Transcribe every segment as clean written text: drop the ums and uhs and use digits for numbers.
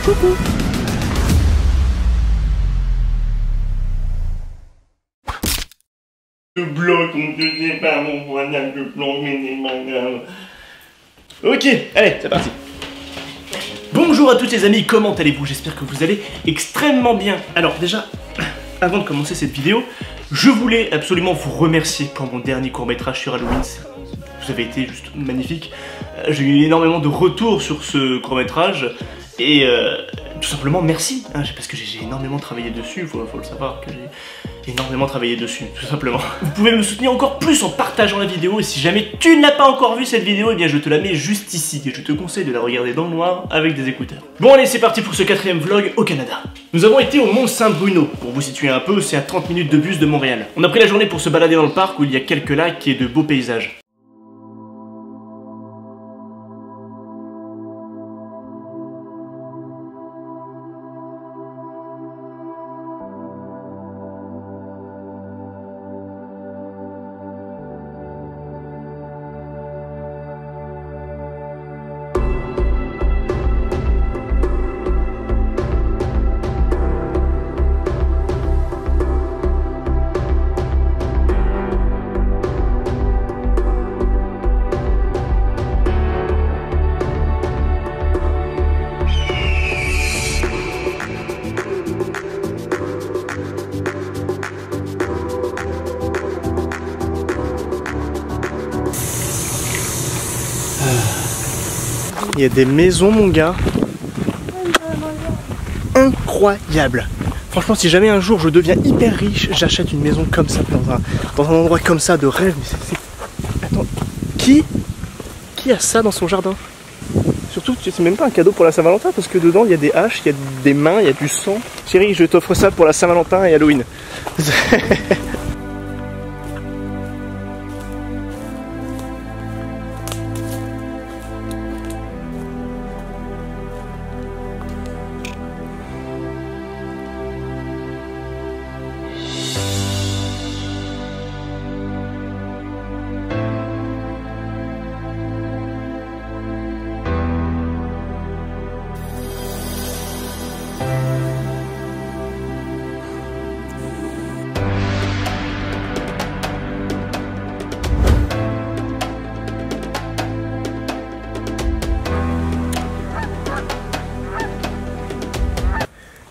Coucou. Je bloque, on te dit pas mon voisin de plomb, mais ok, allez, c'est parti. Bonjour à tous les amis, comment allez-vous? J'espère que vous allez extrêmement bien. Alors déjà, avant de commencer cette vidéo, je voulais absolument vous remercier pour mon dernier court-métrage sur Halloween. Vous avez été juste magnifique. J'ai eu énormément de retours sur ce court-métrage et tout simplement merci, hein, parce que j'ai énormément travaillé dessus, faut le savoir que j'ai énormément travaillé dessus, tout simplement. Vous pouvez me soutenir encore plus en partageant la vidéo et si jamais tu ne l'as pas encore vu cette vidéo, eh bien je te la mets juste ici et je te conseille de la regarder dans le noir avec des écouteurs. Bon allez, c'est parti pour ce 4e vlog au Canada. Nous avons été au Mont Saint-Bruno. Pour vous situer un peu, c'est à 30 minutes de bus de Montréal. On a pris la journée pour se balader dans le parc où il y a quelques lacs et de beaux paysages. Il y a des maisons, mon gars. Incroyable. Franchement, si jamais un jour je deviens hyper riche, j'achète une maison comme ça, dans un endroit comme ça de rêve. Attends, qui a ça dans son jardin? Surtout, c'est même pas un cadeau pour la Saint-Valentin parce que dedans il y a des haches, il y a des mains, il y a du sang. Chérie, je t'offre ça pour la Saint-Valentin et Halloween.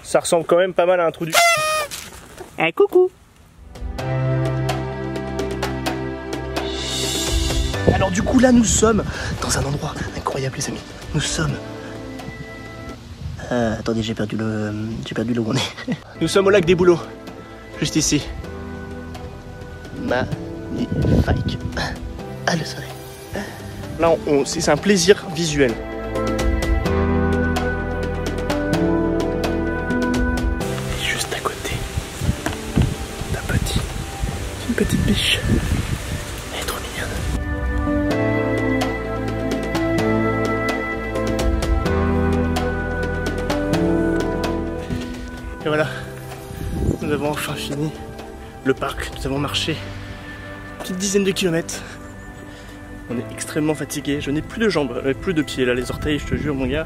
Ça ressemble quand même pas mal à un trou du... Eh, coucou. Alors du coup là nous sommes dans un endroit incroyable les amis. Nous sommes... Attendez, j'ai perdu le où on est. Nous sommes au lac des Bouleaux. Juste ici. Magnifique. Ah, le soleil. Là c'est un plaisir visuel. Petite biche. Elle est trop mignonne. Et voilà, nous avons enfin fini le parc. Nous avons marché une petite dizaine de kilomètres. On est extrêmement fatigué. Je n'ai plus de jambes, plus de pieds. Là, les orteils, je te jure, mon gars,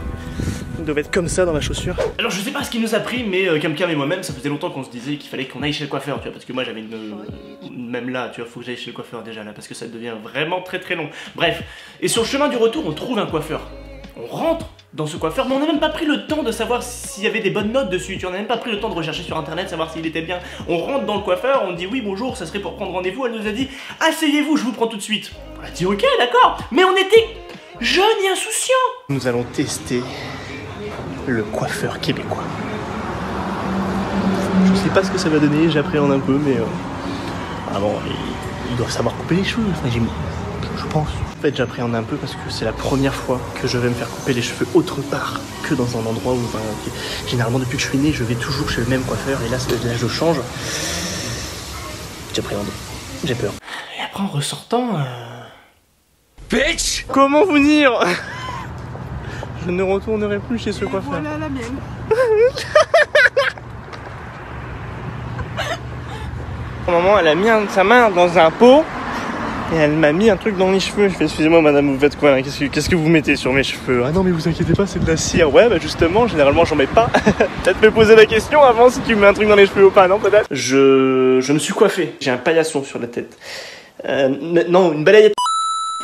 ils doivent être comme ça dans ma chaussure. Alors, je sais pas ce qui nous a pris, mais Kamkam et moi-même, ça faisait longtemps qu'on se disait qu'il fallait qu'on aille chez le coiffeur, tu vois, parce que moi j'avais même là, tu vois, faut que j'aille chez le coiffeur déjà là, parce que ça devient vraiment très très long. Bref, et sur le chemin du retour, on trouve un coiffeur. On rentre dans ce coiffeur, mais on n'a même pas pris le temps de savoir s'il y avait des bonnes notes dessus, tu vois, on n'a même pas pris le temps de rechercher sur internet, savoir s'il était bien. On rentre dans le coiffeur, on dit oui bonjour, ça serait pour prendre rendez-vous, elle nous a dit asseyez-vous, je vous prends tout de suite. On a dit ok d'accord, mais on était jeunes et insouciants. Nous allons tester le coiffeur québécois. Je sais pas ce que ça va donner, j'appréhende un peu, mais ah bon, ils doivent savoir couper les cheveux, enfin, je pense. En fait, j'appréhende un peu parce que c'est la première fois que je vais me faire couper les cheveux autre part que dans un endroit où, généralement, depuis que je suis né, je vais toujours chez le même coiffeur et là je change. J'appréhende, j'ai peur. Et après, en ressortant, Bitch! Comment vous dire? Je ne retournerai plus chez ce coiffeur. Voilà la mienne. Maman, elle a mis sa main dans un pot Et elle m'a mis un truc dans les cheveux. Je fais excusez-moi madame, vous faites quoi là? Qu'est-ce que vous mettez sur mes cheveux? Ah non mais vous inquiétez pas, c'est de la cire. Ouais bah justement, généralement j'en mets pas. Peut-être me poser la question avant si tu me mets un truc dans les cheveux ou pas, non peut-être? Je me suis coiffé. J'ai un paillasson sur la tête. Non, une balayette.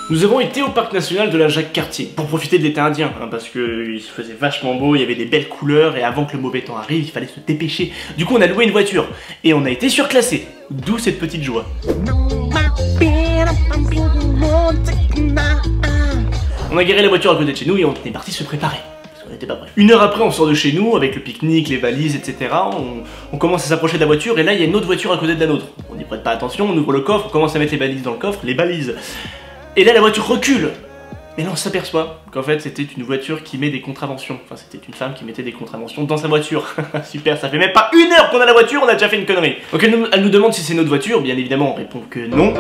Nous avons été au parc national de la Jacques-Cartier pour profiter de l'été indien, hein, parce qu'il se faisait vachement beau, il y avait des belles couleurs et avant que le mauvais temps arrive, il fallait se dépêcher. Du coup, on a loué une voiture et on a été surclassé. D'où cette petite joie. On a garé la voiture à côté de chez nous et on est parti se préparer. Parce qu'on n'était pas prêts. Une heure après, on sort de chez nous avec le pique-nique, les valises, etc. On commence à s'approcher de la voiture et là, il y a une autre voiture à côté de la nôtre. On n'y prête pas attention, on ouvre le coffre, on commence à mettre les valises dans le coffre, les valises. Et là, la voiture recule. Et là, on s'aperçoit qu'en fait, c'était une voiture qui met des contraventions. Enfin, c'était une femme qui mettait des contraventions dans sa voiture. Super, ça fait même pas une heure qu'on a la voiture, on a déjà fait une connerie. Donc elle nous demande si c'est notre voiture. Bien évidemment, on répond que non.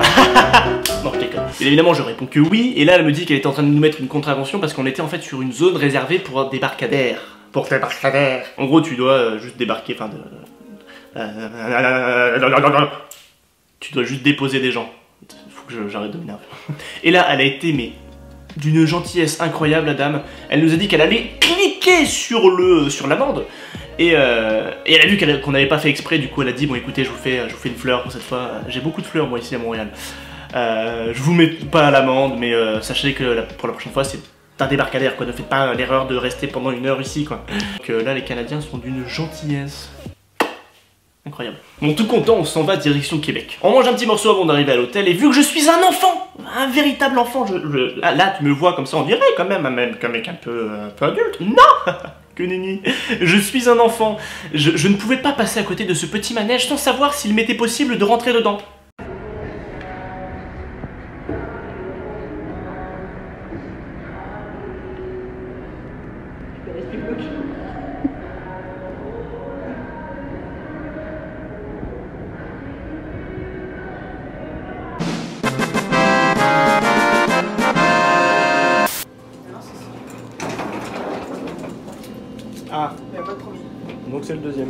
Non, je déconne. Bien évidemment, je réponds que oui. Et là, elle me dit qu'elle était en train de nous mettre une contravention parce qu'on était en fait sur une zone réservée pour un débarcadère. Pour débarcadère. En gros, tu dois juste débarquer, enfin tu dois juste déposer des gens. Faut que j'arrête de m'énerver. Et là, elle a été, mais d'une gentillesse incroyable, la dame. Elle nous a dit qu'elle allait cliquer sur l'amende. Et elle a vu qu'on n'avait pas fait exprès, du coup elle a dit bon écoutez, je vous fais une fleur pour cette fois. J'ai beaucoup de fleurs moi ici à Montréal. Je vous mets pas à l'amende, mais sachez que pour la prochaine fois c'est un débarcadère quoi. Ne faites pas l'erreur de rester pendant une heure ici quoi. Donc là les Canadiens sont d'une gentillesse. Incroyable. Bon, tout content, on s'en va direction Québec. On mange un petit morceau avant d'arriver à l'hôtel, et vu que je suis un enfant, un véritable enfant, là tu me vois comme ça, on dirait quand même un mec un peu adulte. Non. Que nenni. Je suis un enfant. Je ne pouvais pas passer à côté de ce petit manège sans savoir s'il m'était possible de rentrer dedans. Ah, il n'y a pas de premier. Donc c'est le deuxième.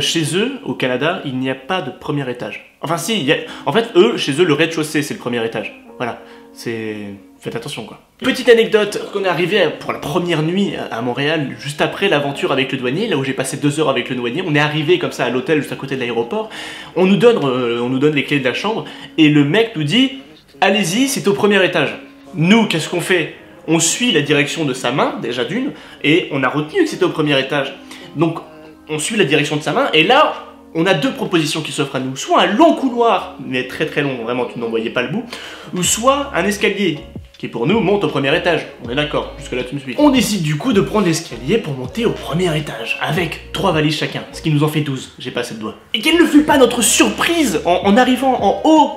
Chez eux, au Canada, il n'y a pas de premier étage. Enfin si, en fait, chez eux, le rez-de-chaussée, c'est le premier étage. Voilà, c'est... Faites attention, quoi. Petite anecdote, on est arrivé pour la première nuit à Montréal, juste après l'aventure avec le douanier, là où j'ai passé 2 heures avec le douanier, on est arrivé comme ça à l'hôtel, juste à côté de l'aéroport, on nous donne les clés de la chambre, et le mec nous dit « Allez-y, c'est au premier étage ». Nous, qu'est-ce qu'on fait ? On suit la direction de sa main, déjà d'une, et on a retenu que c'était au premier étage. Donc, on suit la direction de sa main, et là, on a 2 propositions qui s'offrent à nous. Soit un long couloir, mais très très long, vraiment, tu n'en voyais pas le bout, ou soit un escalier, qui pour nous monte au premier étage. On est d'accord, jusque là tu me suis. On décide du coup de prendre l'escalier pour monter au premier étage, avec 3 valises chacun, ce qui nous en fait 12, j'ai pas assez de doigts. Et quelle ne fut pas notre surprise, en arrivant en haut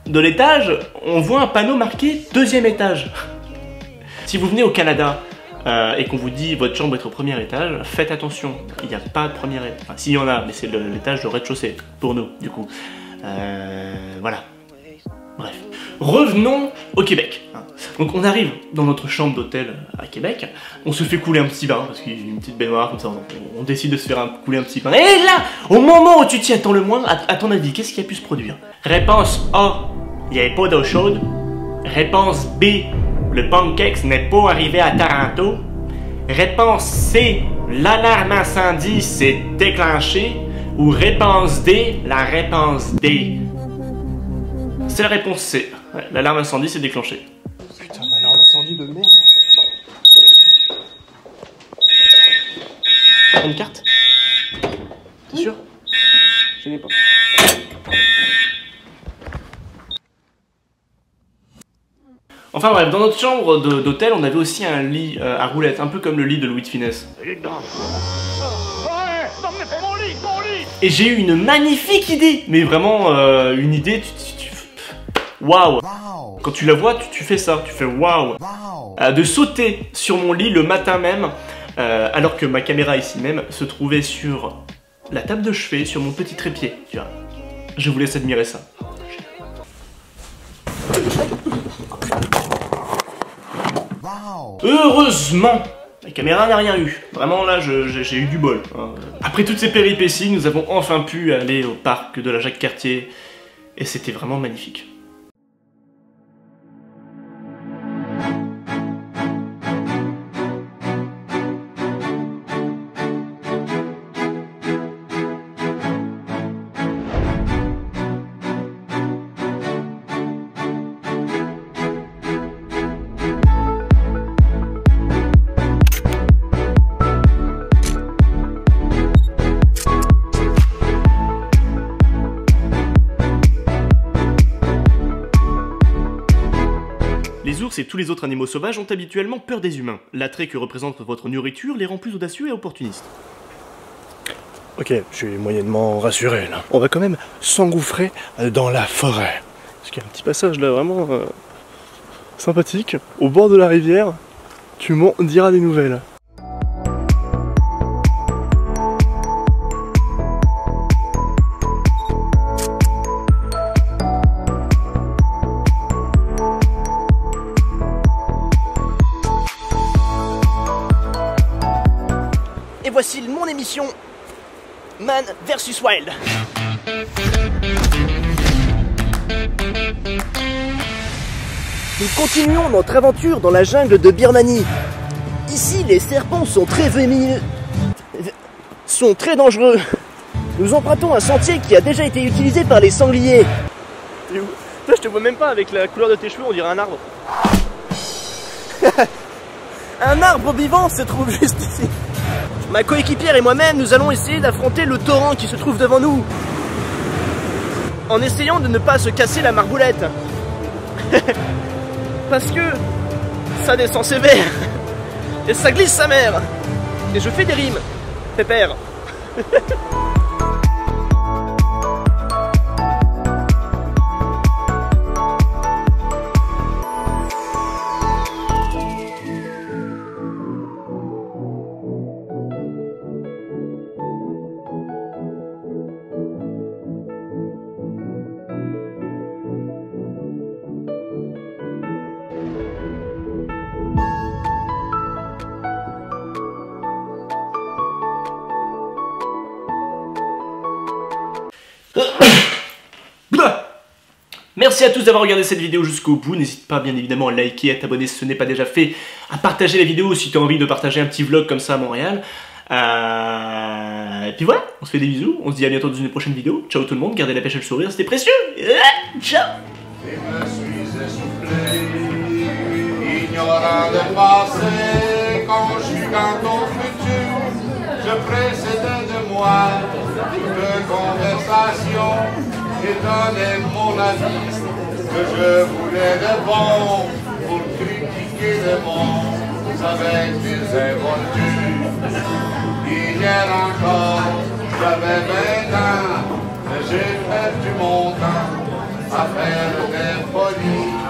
de l'étage, on voit un panneau marqué 2e étage. Si vous venez au Canada et qu'on vous dit votre chambre est au premier étage, faites attention, il n'y a pas de premier étage. Enfin, s'il y en a, mais c'est l'étage de rez-de-chaussée, pour nous, du coup. Voilà. Bref. Revenons au Québec. Donc on arrive dans notre chambre d'hôtel à Québec, on se fait couler un petit bain, parce qu'il y a une petite baignoire comme ça, on décide de se faire couler un petit bain. Et là, au moment où tu t'y attends le moins, à ton avis, qu'est-ce qui a pu se produire? Réponse A, il n'y avait pas d'eau chaude. Réponse B, le pancakes n'est pas arrivé à Toronto. Réponse C, l'alarme incendie s'est déclenchée. Ou réponse D, la réponse D. C'est la réponse C. Ouais, l'alarme incendie s'est déclenchée. Putain, l'alarme incendie de merde. Une carte? T'es sûr? Je n'ai pas. Enfin bref, dans notre chambre d'hôtel, on avait aussi un lit à roulettes, un peu comme le lit de Louis de Funès. Et j'ai eu une magnifique idée, mais vraiment une idée, waouh. Quand tu la vois, tu fais ça, tu fais waouh. De sauter sur mon lit le matin même, alors que ma caméra ici même se trouvait sur la table de chevet, sur mon petit trépied, tu vois. Je vous laisse admirer ça. Heureusement, la caméra n'a rien eu. Vraiment là, j'ai eu du bol. Après toutes ces péripéties, nous avons enfin pu aller au parc de la Jacques-Cartier. Et c'était vraiment magnifique. Les ours et tous les autres animaux sauvages ont habituellement peur des humains. L'attrait que représente votre nourriture les rend plus audacieux et opportunistes. Ok, je suis moyennement rassuré là. On va quand même s'engouffrer dans la forêt. Parce qu'il y a un petit passage là vraiment sympathique, au bord de la rivière. Tu m'en diras des nouvelles. Et voici mon émission Man vs Wild. Nous continuons notre aventure dans la jungle de Birmanie. Ici, les serpents sont très venimeux, sont très dangereux. Nous empruntons un sentier qui a déjà été utilisé par les sangliers. T'es où? Là, je te vois même pas avec la couleur de tes cheveux, on dirait un arbre. Un arbre vivant se trouve juste ici. Ma coéquipière et moi-même, nous allons essayer d'affronter le torrent qui se trouve devant nous. En essayant de ne pas se casser la marboulette. Parce que ça descend sévère. Et ça glisse sa mère. Et je fais des rimes. Pépère. Merci à tous d'avoir regardé cette vidéo jusqu'au bout. N'hésite pas bien évidemment à liker, à t'abonner si ce n'est pas déjà fait, à partager la vidéo si tu as envie de partager un petit vlog comme ça à Montréal. Et puis voilà, on se fait des bisous, on se dit à bientôt dans une prochaine vidéo. Ciao tout le monde, gardez la pêche et le sourire, c'était précieux. Ciao. Et me suis essoufflé, ignorant de passé, conjuguant ton futur, je précédais de moi toute conversation et donnais mon avis que je voulais de bon pour critiquer le monde avec des involtures. Hier encore, j'avais 20 ans, mais j'ai perdu mon temps à faire des folies.